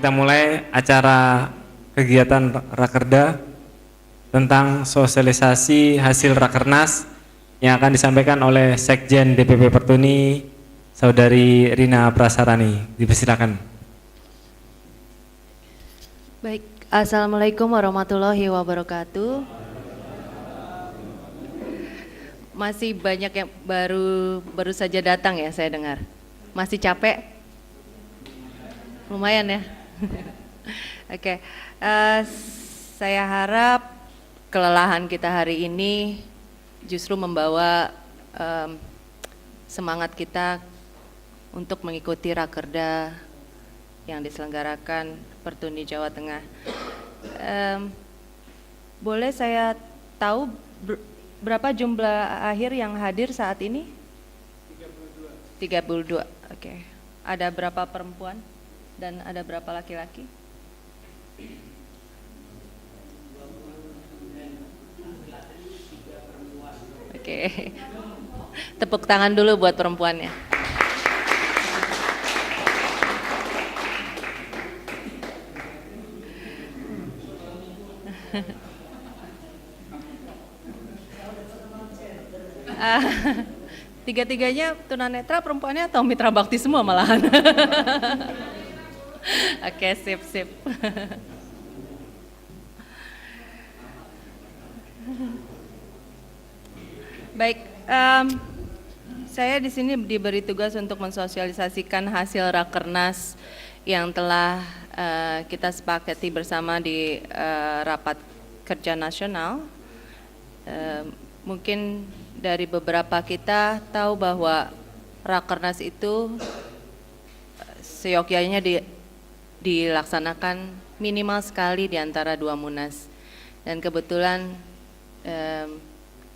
kita mulai acara kegiatan Rakerda tentang sosialisasi hasil Rakernas yang akan disampaikan oleh Sekjen DPP Pertuni, Saudari Rina Prasarani. Dipersilakan. Baik, Assalamualaikum warahmatullahi wabarakatuh. Masih banyak yang baru saja datang ya, saya dengar. Masih capek? Lumayan ya. Oke, saya harap kelelahan kita hari ini justru membawa semangat kita untuk mengikuti Rakerda yang diselenggarakan Pertuni Jawa Tengah. Boleh saya tahu berapa jumlah akhir yang hadir saat ini? 32. Oke. Ada berapa perempuan dan ada berapa laki-laki? Oke. Tepuk tangan dulu buat perempuannya. Tiga-tiganya tunanetra perempuannya atau mitra bakti semua malahan? Oke, sip. Baik, saya di sini diberi tugas untuk mensosialisasikan hasil Rakernas yang telah kita sepakati bersama di rapat kerja nasional. Mungkin dari beberapa kita tahu bahwa Rakernas itu seyogyanya dilaksanakan minimal sekali di antara 2 Munas. Dan kebetulan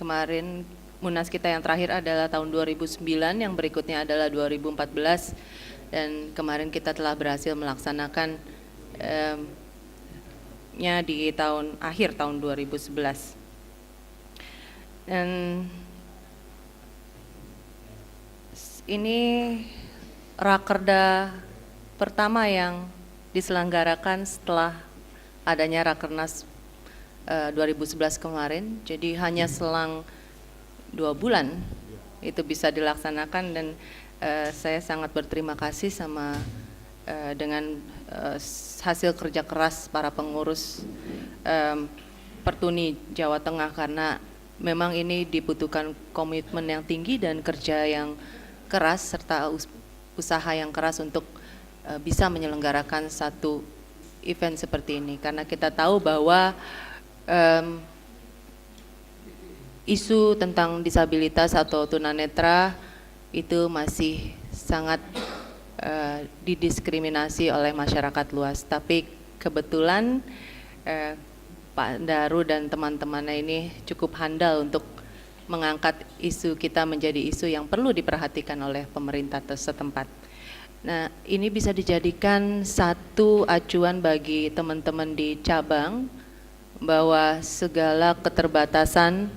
kemarin Munas kita yang terakhir adalah tahun 2009, yang berikutnya adalah 2014, dan kemarin kita telah berhasil melaksanakan di akhir tahun 2011. Dan ini Rakerda pertama yang diselenggarakan setelah adanya Rakernas 2011 kemarin, jadi hanya selang 2 bulan itu bisa dilaksanakan, dan saya sangat berterima kasih dengan hasil kerja keras para pengurus Pertuni Jawa Tengah, karena memang ini dibutuhkan komitmen yang tinggi dan kerja yang keras serta usaha yang keras untuk bisa menyelenggarakan satu event seperti ini, karena kita tahu bahwa isu tentang disabilitas atau tunanetra itu masih sangat didiskriminasi oleh masyarakat luas. Tapi kebetulan Pak Daru dan teman-temannya ini cukup handal untuk mengangkat isu kita menjadi isu yang perlu diperhatikan oleh pemerintah setempat. Nah, ini bisa dijadikan satu acuan bagi teman-teman di cabang bahwa segala keterbatasan,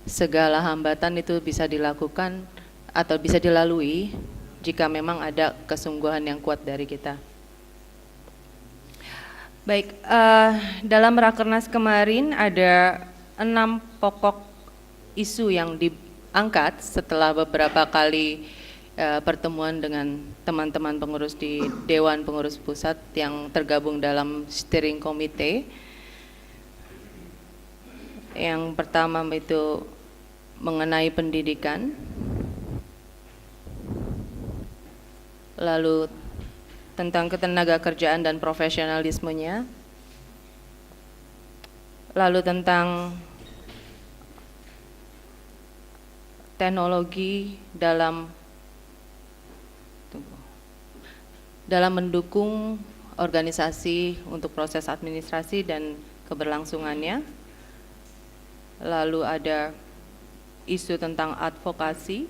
segala hambatan itu bisa dilakukan atau bisa dilalui jika memang ada kesungguhan yang kuat dari kita. Baik, dalam Rakernas kemarin ada 6 pokok isu yang diangkat setelah beberapa kali pertemuan dengan teman-teman pengurus di Dewan Pengurus Pusat yang tergabung dalam steering committee. Yang pertama itu mengenai pendidikan, lalu tentang ketenaga kerjaan dan profesionalismenya, lalu tentang teknologi dalam mendukung organisasi untuk proses administrasi dan keberlangsungannya. Lalu ada isu tentang advokasi,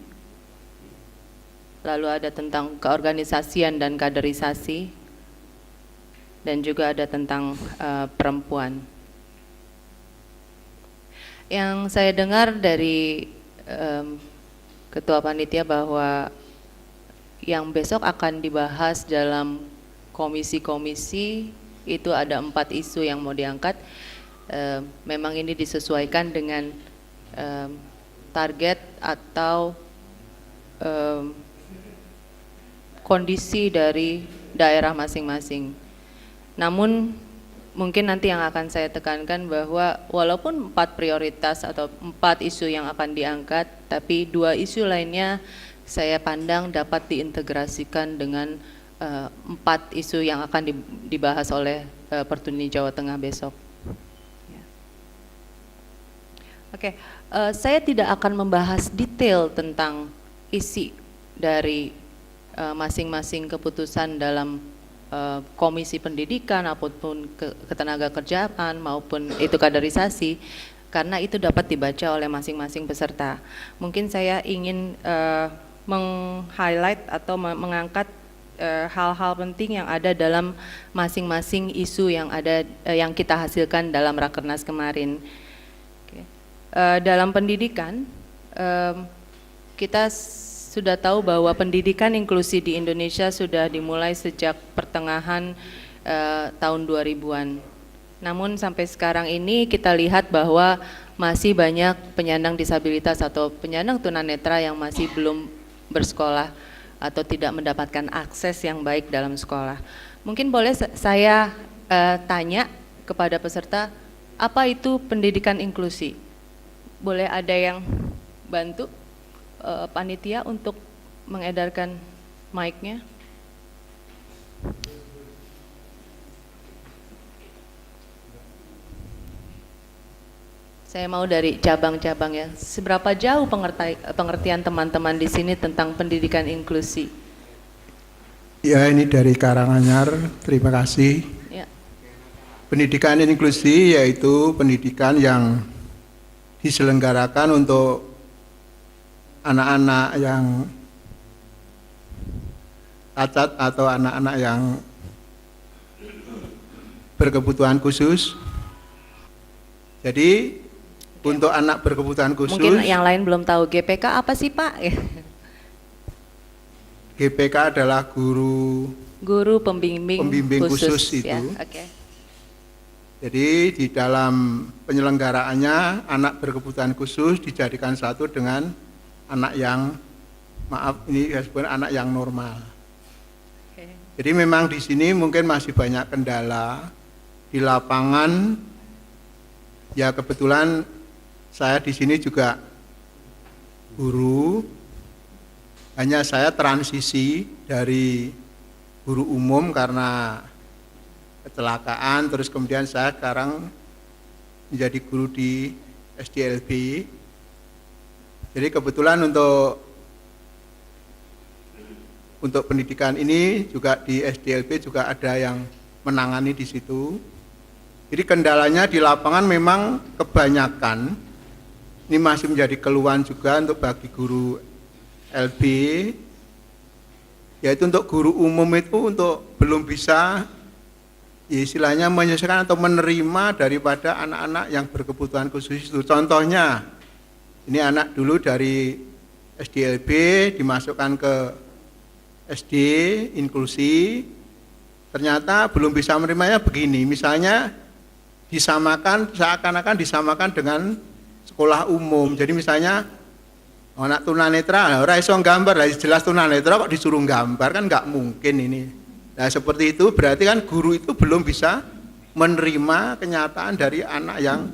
lalu ada tentang keorganisasian dan kaderisasi, dan juga ada tentang perempuan. Yang saya dengar dari Ketua Panitia bahwa yang besok akan dibahas dalam komisi-komisi itu ada 4 isu yang mau diangkat. Memang ini disesuaikan dengan target atau kondisi dari daerah masing-masing. Namun mungkin nanti yang akan saya tekankan bahwa walaupun 4 prioritas atau 4 isu yang akan diangkat, tapi 2 isu lainnya saya pandang dapat diintegrasikan dengan 4 isu yang akan dibahas oleh Pertuni Jawa Tengah besok. Ya. Oke, saya tidak akan membahas detail tentang isi dari masing-masing keputusan dalam komisi pendidikan ataupun ketenaga kerjaan maupun itu kaderisasi, karena itu dapat dibaca oleh masing-masing peserta. Mungkin saya ingin meng-highlight atau mengangkat hal-hal penting yang ada dalam masing-masing isu yang ada yang kita hasilkan dalam Rakernas kemarin. Oke. Dalam pendidikan, kita sudah tahu bahwa pendidikan inklusi di Indonesia sudah dimulai sejak pertengahan tahun 2000-an. Namun sampai sekarang ini kita lihat bahwa masih banyak penyandang disabilitas atau penyandang tunanetra yang masih belum bersekolah atau tidak mendapatkan akses yang baik dalam sekolah. Mungkin boleh saya tanya kepada peserta, apa itu pendidikan inklusi? Boleh ada yang bantu panitia untuk mengedarkan mic-nya? Saya mau dari cabang-cabang ya. Seberapa jauh pengertian teman-teman di sini tentang pendidikan inklusi? Ya, ini dari Karanganyar. Terima kasih. Ya. Pendidikan inklusi yaitu pendidikan yang diselenggarakan untuk anak-anak yang cacat atau anak-anak yang berkebutuhan khusus. Jadi untuk anak berkebutuhan khusus. Mungkin yang lain belum tahu GPK apa sih Pak? GPK adalah guru pembimbing khusus itu. Ya, okay. Jadi di dalam penyelenggaraannya anak berkebutuhan khusus dijadikan satu dengan anak yang anak yang normal. Okay. Jadi memang di sini mungkin masih banyak kendala di lapangan. Ya kebetulan saya di sini juga guru, hanya saya transisi dari guru umum karena kecelakaan, terus kemudian saya sekarang menjadi guru di SDLB. Jadi kebetulan untuk pendidikan ini juga di SDLB juga ada yang menangani di situ. Jadi kendalanya di lapangan memang kebanyakan. Ini masih menjadi keluhan juga untuk bagi guru LB, yaitu untuk guru umum itu untuk belum bisa ya istilahnya menyesuaikan atau menerima daripada anak-anak yang berkebutuhan khusus itu. Contohnya, ini anak dulu dari SDLB dimasukkan ke SD inklusi, ternyata belum bisa menerimanya begini, misalnya disamakan, seakan-akan disamakan dengan sekolah umum. Jadi misalnya anak tunanetra, ora iso gambar, lah jelas tunanetra kok disuruh gambar, kan nggak mungkin ini. Nah seperti itu berarti kan guru itu belum bisa menerima kenyataan dari anak yang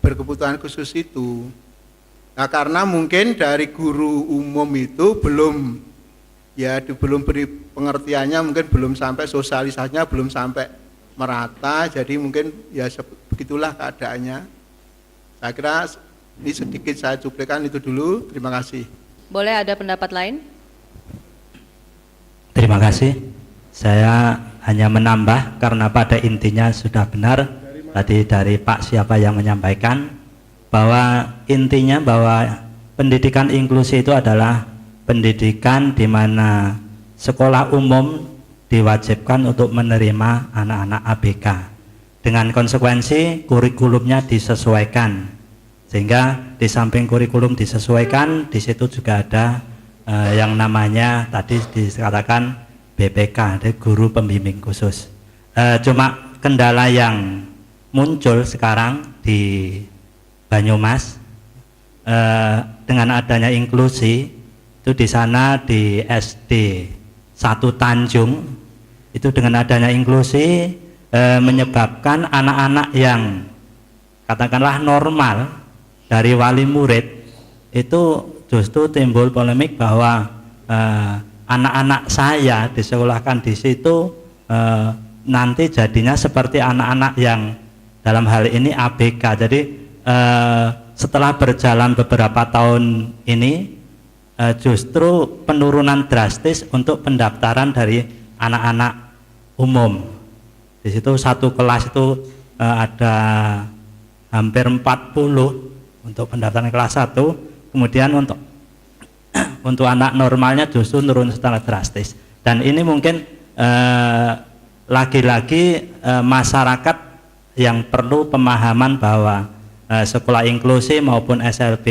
berkebutuhan khusus itu. Nah karena mungkin dari guru umum itu belum beri pengertiannya, mungkin belum sampai sosialisasinya belum sampai merata, jadi mungkin ya begitulah keadaannya. Saya kira ini sedikit saya cuplikan itu dulu. Terima kasih. Boleh ada pendapat lain? Terima kasih. Saya hanya menambah karena pada intinya sudah benar tadi dari Pak siapa yang menyampaikan bahwa intinya bahwa pendidikan inklusi itu adalah pendidikan di mana sekolah umum diwajibkan untuk menerima anak-anak ABK. Dengan konsekuensi kurikulumnya disesuaikan, sehingga di samping kurikulum disesuaikan, di situ juga ada yang namanya tadi dikatakan BPK, ada guru pembimbing khusus. Cuma kendala yang muncul sekarang di Banyumas dengan adanya inklusi itu di sana di SD 1 Tanjung itu dengan adanya inklusi menyebabkan anak-anak yang katakanlah normal dari wali murid itu justru timbul polemik bahwa anak-anak saya disekolahkan di situ nanti jadinya seperti anak-anak yang dalam hal ini ABK. Jadi setelah berjalan beberapa tahun ini justru penurunan drastis untuk pendaftaran dari anak-anak umum. Di situ satu kelas itu ada hampir 40 untuk pendaftaran kelas 1, kemudian untuk anak normalnya justru turun secara drastis. Dan ini mungkin lagi-lagi masyarakat yang perlu pemahaman bahwa sekolah inklusi maupun SLB